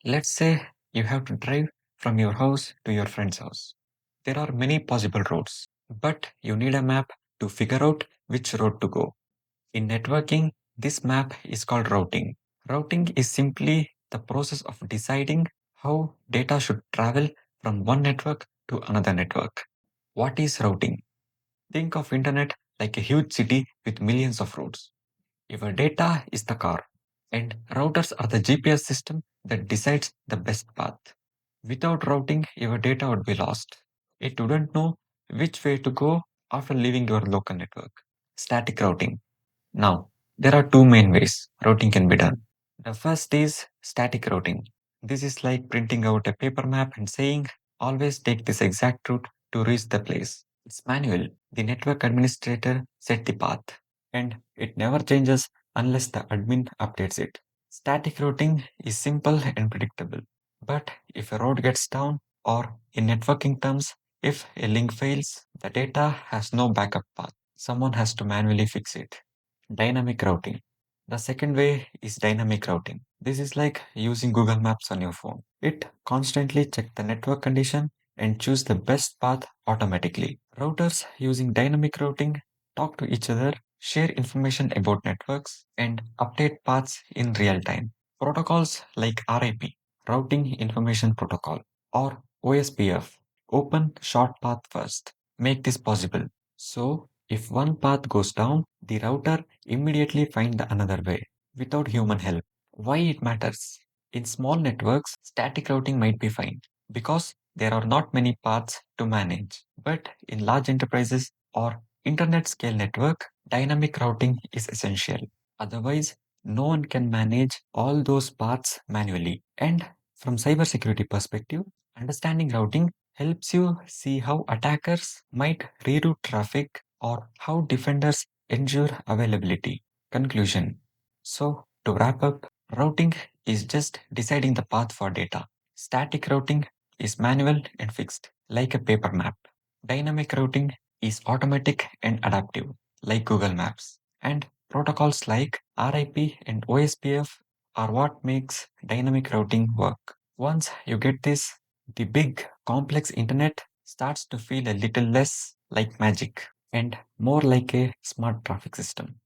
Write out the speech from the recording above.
Let's say you have to drive from your house to your friend's house. There are many possible routes, but you need a map to figure out which road to go. In networking, this map is called routing. Routing is simply the process of deciding how data should travel from one network to another network. What is routing? Think of internet like a huge city with millions of roads. Your data is the car, and routers are the GPS system that decides the best path. Without routing, your data would be lost. It wouldn't know which way to go after leaving your local network. Static routing. Now, there are two main ways routing can be done. The first is static routing. This is like printing out a paper map and saying, always take this exact route to reach the place. It's manual. The network administrator set the path, and it never changes unless the admin updates it. Static routing is simple and predictable. But if a road gets down, or in networking terms, if a link fails, the data has no backup path. Someone has to manually fix it. Dynamic routing. The second way is dynamic routing. This is like using Google Maps on your phone. It constantly checks the network condition and choose the best path automatically. Routers using dynamic routing talk to each other, share information about networks, and update paths in real time. Protocols like RIP, Routing Information Protocol, or OSPF, Open Short Path First, make this possible. So, if one path goes down, the router immediately find the another way without human help. Why it matters? In small networks, static routing might be fine because there are not many paths to manage. But in large enterprises or internet scale network, dynamic routing is essential. Otherwise, no one can manage all those paths manually. And from cybersecurity perspective, understanding routing helps you see how attackers might reroute traffic or how defenders ensure availability. Conclusion. So, to wrap up, routing is just deciding the path for data. Static routing is manual and fixed, like a paper map. Dynamic routing is automatic and adaptive, like Google Maps. And protocols like RIP and OSPF are what makes dynamic routing work. Once you get this, the big, complex internet starts to feel a little less like magic and more like a smart traffic system.